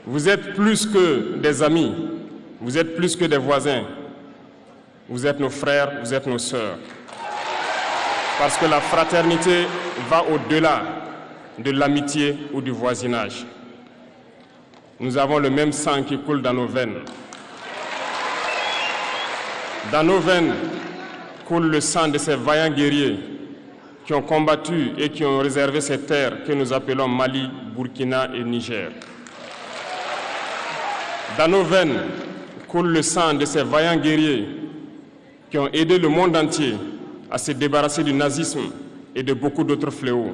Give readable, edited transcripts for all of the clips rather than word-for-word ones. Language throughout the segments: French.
Vous êtes plus que des amis, vous êtes plus que des voisins, vous êtes nos frères, vous êtes nos sœurs. Parce que la fraternité va au-delà de l'amitié ou du voisinage. Nous avons le même sang qui coule dans nos veines. Dans nos veines coule le sang de ces vaillants guerriers qui ont combattu et qui ont réservé ces terres que nous appelons Mali, Burkina et Niger. Dans nos veines coule le sang de ces vaillants guerriers qui ont aidé le monde entier à se débarrasser du nazisme et de beaucoup d'autres fléaux.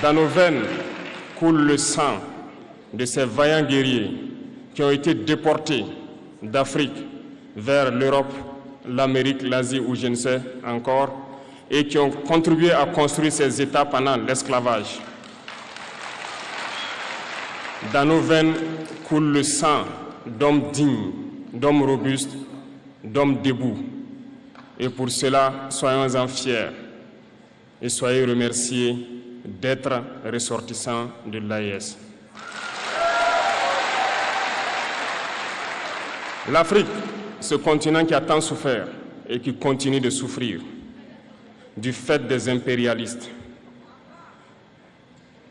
Dans nos veines coule le sang de ces vaillants guerriers qui ont été déportés d'Afrique vers l'Europe, l'Amérique, l'Asie ou je ne sais encore, et qui ont contribué à construire ces États pendant l'esclavage. Dans nos veines coule le sang d'hommes dignes, d'hommes robustes, d'hommes debout. Et pour cela, soyons-en fiers et soyez remerciés d'être ressortissants de l'AES. L'Afrique, ce continent qui a tant souffert et qui continue de souffrir du fait des impérialistes.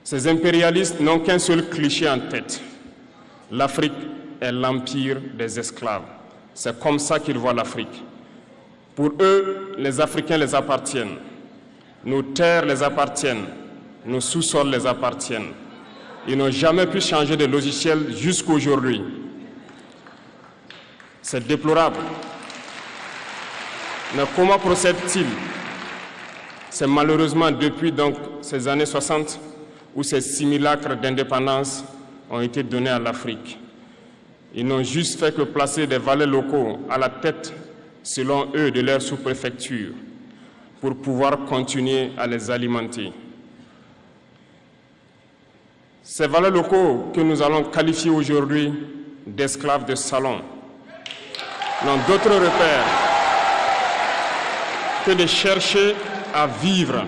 Ces impérialistes n'ont qu'un seul cliché en tête. L'Afrique est l'empire des esclaves. C'est comme ça qu'ils voient l'Afrique. Pour eux, les Africains les appartiennent. Nos terres les appartiennent. Nos sous-sols les appartiennent. Ils n'ont jamais pu changer de logiciel jusqu'à aujourd'hui. C'est déplorable. Mais comment procèdent-ils? C'est malheureusement depuis donc ces années 60 où ces simulacres d'indépendance ont été donnés à l'Afrique. Ils n'ont juste fait que placer des valets locaux à la tête, selon eux, de leur sous-préfecture pour pouvoir continuer à les alimenter. Ces valets locaux que nous allons qualifier aujourd'hui d'esclaves de salon n'ont d'autre repère que de chercher à vivre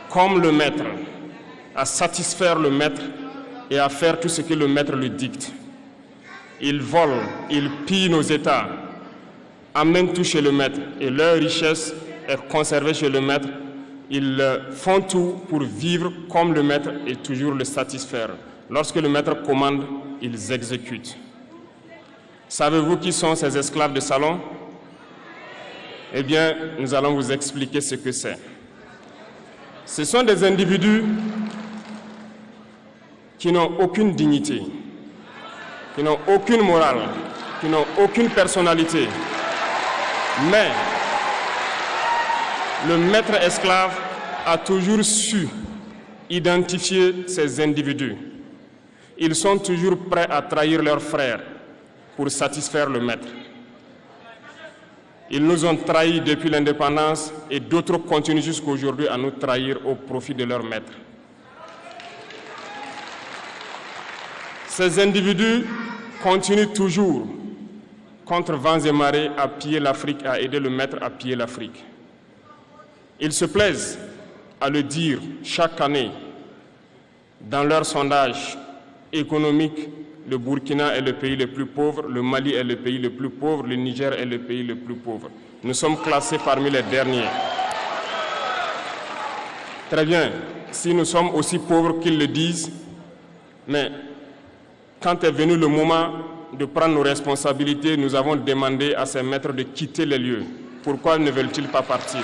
comme le maître, à satisfaire le maître et à faire tout ce que le maître lui dicte. Ils volent, ils pillent nos États, amènent tout chez le maître et leur richesse est conservée chez le maître. Ils font tout pour vivre comme le maître et toujours le satisfaire. Lorsque le maître commande, ils exécutent. Savez-vous qui sont ces esclaves de salon? Eh bien, nous allons vous expliquer ce que c'est. Ce sont des individus qui n'ont aucune dignité, qui n'ont aucune morale, qui n'ont aucune personnalité. Mais le maître esclave a toujours su identifier ces individus. Ils sont toujours prêts à trahir leurs frères pour satisfaire le maître. Ils nous ont trahis depuis l'indépendance et d'autres continuent jusqu'à aujourd'hui à nous trahir au profit de leur maître. Ces individus continuent toujours, contre vents et marées, à piller l'Afrique, à aider le maître à piller l'Afrique. Ils se plaisent à le dire chaque année dans leurs sondages économiques. Le Burkina est le pays le plus pauvre, le Mali est le pays le plus pauvre, le Niger est le pays le plus pauvre. Nous sommes classés parmi les derniers. Très bien, si nous sommes aussi pauvres qu'ils le disent, mais quand est venu le moment de prendre nos responsabilités, nous avons demandé à ces maîtres de quitter les lieux. Pourquoi ne veulent-ils pas partir?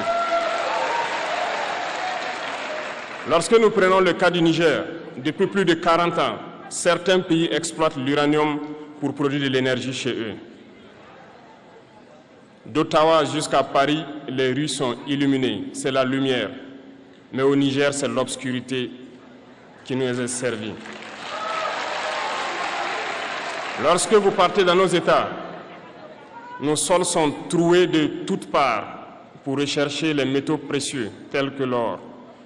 Lorsque nous prenons le cas du Niger, depuis plus de 40 ans, certains pays exploitent l'uranium pour produire de l'énergie chez eux. D'Ottawa jusqu'à Paris, les rues sont illuminées, c'est la lumière. Mais au Niger, c'est l'obscurité qui nous est servie. Lorsque vous partez dans nos États, nos sols sont troués de toutes parts pour rechercher les métaux précieux tels que l'or.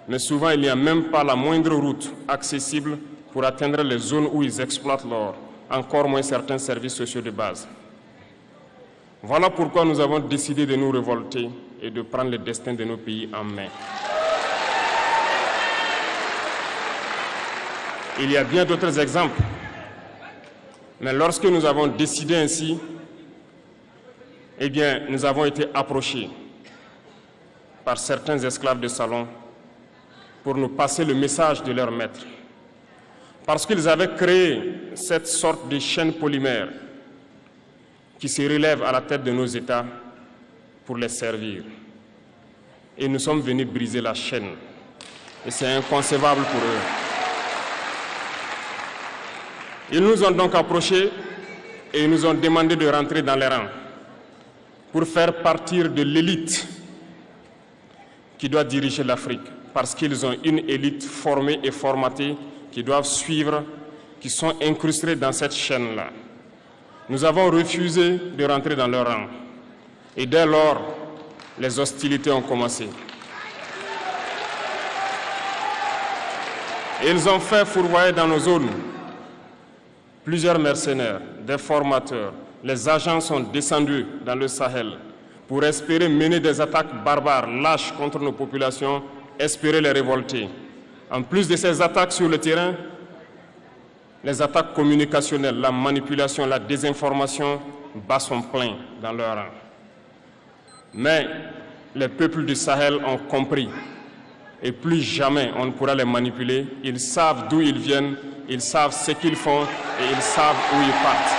Mais souvent, il n'y a même pas la moindre route accessible pour atteindre les zones où ils exploitent l'or, encore moins certains services sociaux de base. Voilà pourquoi nous avons décidé de nous révolter et de prendre le destin de nos pays en main. Il y a bien d'autres exemples. Mais lorsque nous avons décidé ainsi, eh bien, nous avons été approchés par certains esclaves de salon pour nous passer le message de leur maître. Parce qu'ils avaient créé cette sorte de chaîne polymère qui se relève à la tête de nos États pour les servir. Et nous sommes venus briser la chaîne. Et c'est inconcevable pour eux. Ils nous ont donc approchés et ils nous ont demandé de rentrer dans les rangs pour faire partir de l'élite qui doit diriger l'Afrique, parce qu'ils ont une élite formée et formatée qui doivent suivre, qui sont incrustés dans cette chaîne-là. Nous avons refusé de rentrer dans leur rang. Et dès lors, les hostilités ont commencé. Ils ont fait fourvoyer dans nos zones plusieurs mercenaires, des formateurs. Les agents sont descendus dans le Sahel pour espérer mener des attaques barbares, lâches contre nos populations, espérer les révolter. En plus de ces attaques sur le terrain, les attaques communicationnelles, la manipulation, la désinformation battent son plein dans leur rang. Mais les peuples du Sahel ont compris et plus jamais on ne pourra les manipuler. Ils savent d'où ils viennent, ils savent ce qu'ils font et ils savent où ils partent.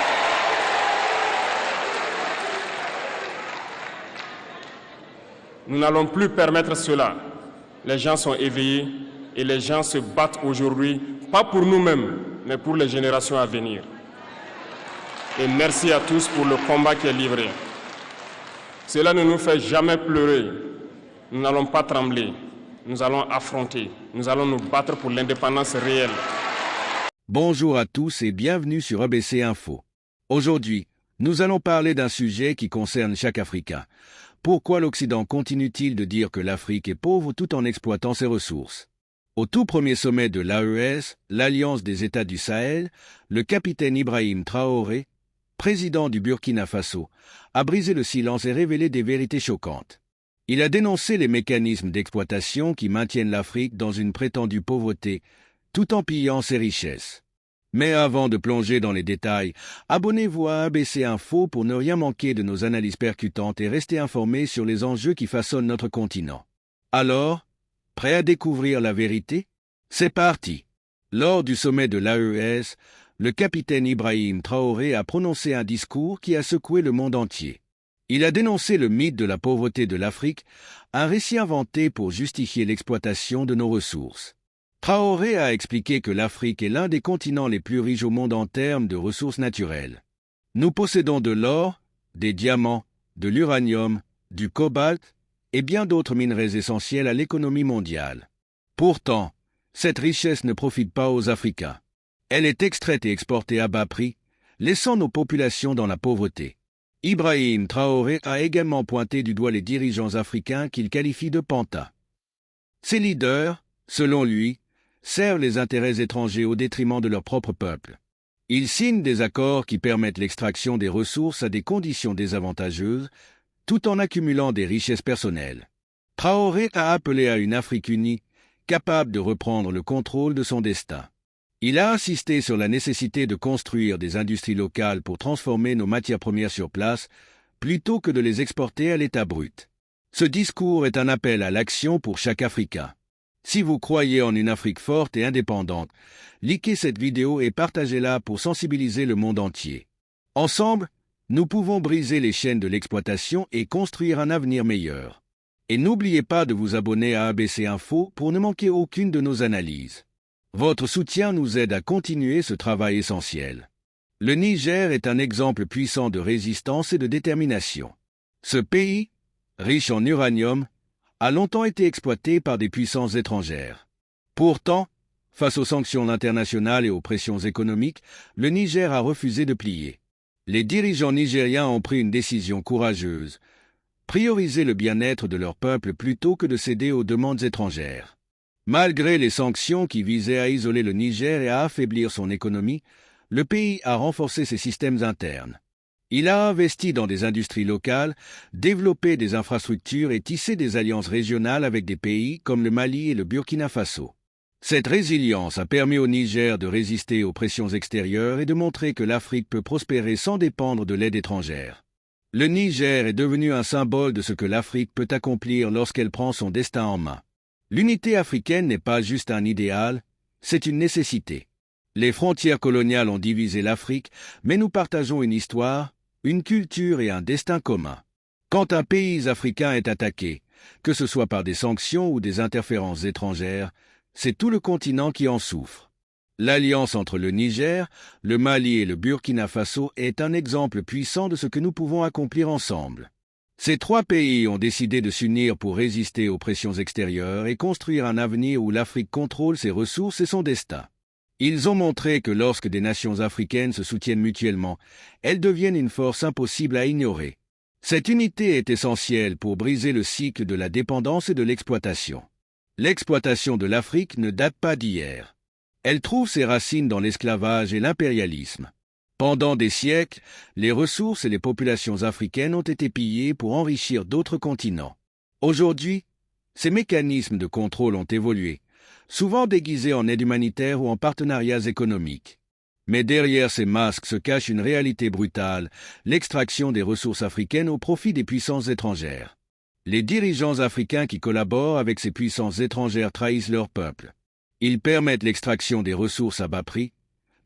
Nous n'allons plus permettre cela. Les gens sont éveillés et les gens se battent aujourd'hui, pas pour nous-mêmes, mais pour les générations à venir. Et merci à tous pour le combat qui est livré. Cela ne nous fait jamais pleurer. Nous n'allons pas trembler. Nous allons affronter. Nous allons nous battre pour l'indépendance réelle. Bonjour à tous et bienvenue sur ABC Info. Aujourd'hui, nous allons parler d'un sujet qui concerne chaque Africain. Pourquoi l'Occident continue-t-il de dire que l'Afrique est pauvre tout en exploitant ses ressources? Au tout premier sommet de l'AES, l'Alliance des États du Sahel, le capitaine Ibrahim Traoré, président du Burkina Faso, a brisé le silence et révélé des vérités choquantes. Il a dénoncé les mécanismes d'exploitation qui maintiennent l'Afrique dans une prétendue pauvreté, tout en pillant ses richesses. Mais avant de plonger dans les détails, abonnez-vous à ABC Info pour ne rien manquer de nos analyses percutantes et rester informés sur les enjeux qui façonnent notre continent. Alors, prêt à découvrir la vérité? C'est parti! Lors du sommet de l'AES, le capitaine Ibrahim Traoré a prononcé un discours qui a secoué le monde entier. Il a dénoncé le mythe de la pauvreté de l'Afrique, un récit inventé pour justifier l'exploitation de nos ressources. Traoré a expliqué que l'Afrique est l'un des continents les plus riches au monde en termes de ressources naturelles. Nous possédons de l'or, des diamants, de l'uranium, du cobalt et bien d'autres minerais essentiels à l'économie mondiale. Pourtant, cette richesse ne profite pas aux Africains. Elle est extraite et exportée à bas prix, laissant nos populations dans la pauvreté. Ibrahim Traoré a également pointé du doigt les dirigeants africains qu'il qualifie de pantins. Ces leaders, selon lui, servent les intérêts étrangers au détriment de leur propre peuple. Ils signent des accords qui permettent l'extraction des ressources à des conditions désavantageuses, tout en accumulant des richesses personnelles. Traoré a appelé à une Afrique unie, capable de reprendre le contrôle de son destin. Il a insisté sur la nécessité de construire des industries locales pour transformer nos matières premières sur place, plutôt que de les exporter à l'état brut. Ce discours est un appel à l'action pour chaque Africain. Si vous croyez en une Afrique forte et indépendante, likez cette vidéo et partagez-la pour sensibiliser le monde entier. Ensemble, nous pouvons briser les chaînes de l'exploitation et construire un avenir meilleur. Et n'oubliez pas de vous abonner à ABC Info pour ne manquer aucune de nos analyses. Votre soutien nous aide à continuer ce travail essentiel. Le Niger est un exemple puissant de résistance et de détermination. Ce pays, riche en uranium, a longtemps été exploité par des puissances étrangères. Pourtant, face aux sanctions internationales et aux pressions économiques, le Niger a refusé de plier. Les dirigeants nigériens ont pris une décision courageuse, prioriser le bien-être de leur peuple plutôt que de céder aux demandes étrangères. Malgré les sanctions qui visaient à isoler le Niger et à affaiblir son économie, le pays a renforcé ses systèmes internes. Il a investi dans des industries locales, développé des infrastructures et tissé des alliances régionales avec des pays comme le Mali et le Burkina Faso. Cette résilience a permis au Niger de résister aux pressions extérieures et de montrer que l'Afrique peut prospérer sans dépendre de l'aide étrangère. Le Niger est devenu un symbole de ce que l'Afrique peut accomplir lorsqu'elle prend son destin en main. L'unité africaine n'est pas juste un idéal, c'est une nécessité. Les frontières coloniales ont divisé l'Afrique, mais nous partageons une histoire, une culture et un destin commun. Quand un pays africain est attaqué, que ce soit par des sanctions ou des interférences étrangères, c'est tout le continent qui en souffre. L'alliance entre le Niger, le Mali et le Burkina Faso est un exemple puissant de ce que nous pouvons accomplir ensemble. Ces trois pays ont décidé de s'unir pour résister aux pressions extérieures et construire un avenir où l'Afrique contrôle ses ressources et son destin. Ils ont montré que lorsque des nations africaines se soutiennent mutuellement, elles deviennent une force impossible à ignorer. Cette unité est essentielle pour briser le cycle de la dépendance et de l'exploitation. L'exploitation de l'Afrique ne date pas d'hier. Elle trouve ses racines dans l'esclavage et l'impérialisme. Pendant des siècles, les ressources et les populations africaines ont été pillées pour enrichir d'autres continents. Aujourd'hui, ces mécanismes de contrôle ont évolué, souvent déguisés en aide humanitaire ou en partenariats économiques. Mais derrière ces masques se cache une réalité brutale, l'extraction des ressources africaines au profit des puissances étrangères. Les dirigeants africains qui collaborent avec ces puissances étrangères trahissent leur peuple. Ils permettent l'extraction des ressources à bas prix,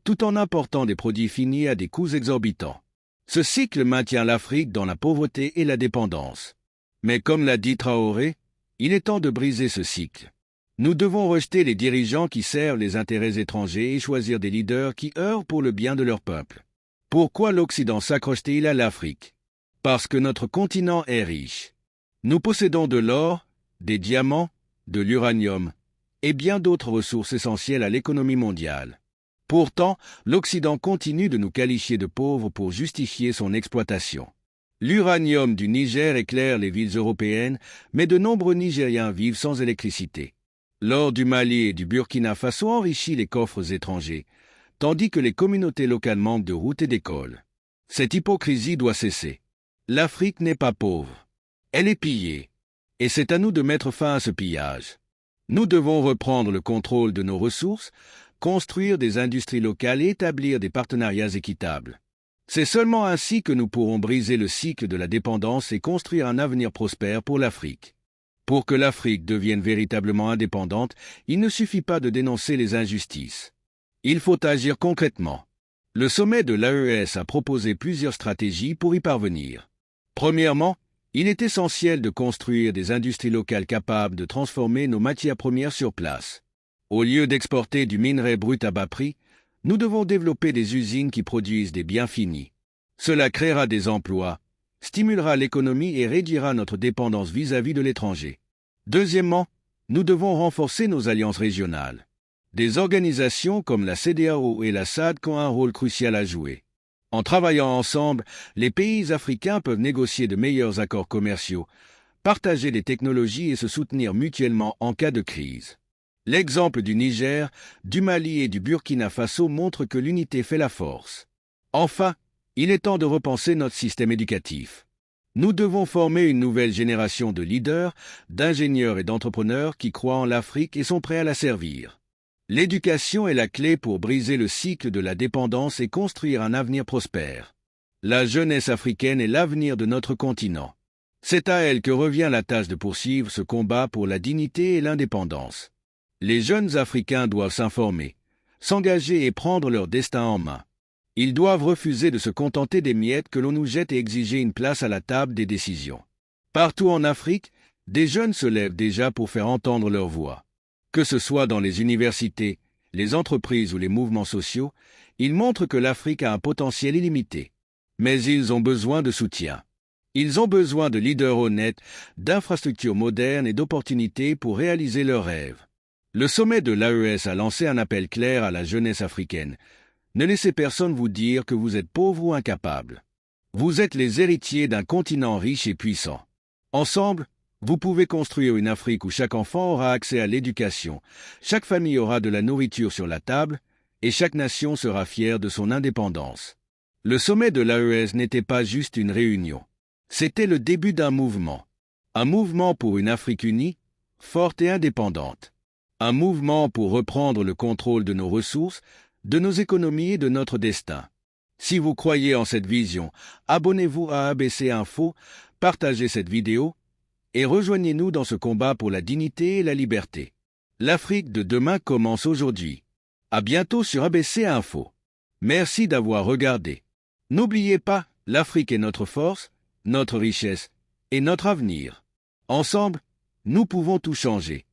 tout en important des produits finis à des coûts exorbitants. Ce cycle maintient l'Afrique dans la pauvreté et la dépendance. Mais comme l'a dit Traoré, il est temps de briser ce cycle. Nous devons rejeter les dirigeants qui servent les intérêts étrangers et choisir des leaders qui œuvrent pour le bien de leur peuple. Pourquoi l'Occident s'accroche-t-il à l'Afrique? Parce que notre continent est riche. Nous possédons de l'or, des diamants, de l'uranium et bien d'autres ressources essentielles à l'économie mondiale. Pourtant, l'Occident continue de nous qualifier de pauvres pour justifier son exploitation. L'uranium du Niger éclaire les villes européennes, mais de nombreux Nigériens vivent sans électricité. L'or du Mali et du Burkina Faso enrichit les coffres étrangers, tandis que les communautés locales manquent de routes et d'écoles. Cette hypocrisie doit cesser. L'Afrique n'est pas pauvre. Elle est pillée. Et c'est à nous de mettre fin à ce pillage. Nous devons reprendre le contrôle de nos ressources, construire des industries locales et établir des partenariats équitables. C'est seulement ainsi que nous pourrons briser le cycle de la dépendance et construire un avenir prospère pour l'Afrique. Pour que l'Afrique devienne véritablement indépendante, il ne suffit pas de dénoncer les injustices. Il faut agir concrètement. Le sommet de l'AES a proposé plusieurs stratégies pour y parvenir. Premièrement, il est essentiel de construire des industries locales capables de transformer nos matières premières sur place. Au lieu d'exporter du minerai brut à bas prix, nous devons développer des usines qui produisent des biens finis. Cela créera des emplois, stimulera l'économie et réduira notre dépendance vis-à-vis de l'étranger. Deuxièmement, nous devons renforcer nos alliances régionales. Des organisations comme la CEDEAO et la SADC ont un rôle crucial à jouer. En travaillant ensemble, les pays africains peuvent négocier de meilleurs accords commerciaux, partager des technologies et se soutenir mutuellement en cas de crise. L'exemple du Niger, du Mali et du Burkina Faso montre que l'unité fait la force. Enfin, il est temps de repenser notre système éducatif. Nous devons former une nouvelle génération de leaders, d'ingénieurs et d'entrepreneurs qui croient en l'Afrique et sont prêts à la servir. L'éducation est la clé pour briser le cycle de la dépendance et construire un avenir prospère. La jeunesse africaine est l'avenir de notre continent. C'est à elle que revient la tâche de poursuivre ce combat pour la dignité et l'indépendance. Les jeunes Africains doivent s'informer, s'engager et prendre leur destin en main. Ils doivent refuser de se contenter des miettes que l'on nous jette et exiger une place à la table des décisions. Partout en Afrique, des jeunes se lèvent déjà pour faire entendre leur voix. Que ce soit dans les universités, les entreprises ou les mouvements sociaux, ils montrent que l'Afrique a un potentiel illimité. Mais ils ont besoin de soutien. Ils ont besoin de leaders honnêtes, d'infrastructures modernes et d'opportunités pour réaliser leurs rêves. Le sommet de l'AES a lancé un appel clair à la jeunesse africaine. Ne laissez personne vous dire que vous êtes pauvre ou incapable. Vous êtes les héritiers d'un continent riche et puissant. Ensemble, vous pouvez construire une Afrique où chaque enfant aura accès à l'éducation, chaque famille aura de la nourriture sur la table, et chaque nation sera fière de son indépendance. Le sommet de l'AES n'était pas juste une réunion. C'était le début d'un mouvement. Un mouvement pour une Afrique unie, forte et indépendante. Un mouvement pour reprendre le contrôle de nos ressources, de nos économies et de notre destin. Si vous croyez en cette vision, abonnez-vous à ABC Info, partagez cette vidéo et rejoignez-nous dans ce combat pour la dignité et la liberté. L'Afrique de demain commence aujourd'hui. À bientôt sur ABC Info. Merci d'avoir regardé. N'oubliez pas, l'Afrique est notre force, notre richesse et notre avenir. Ensemble, nous pouvons tout changer.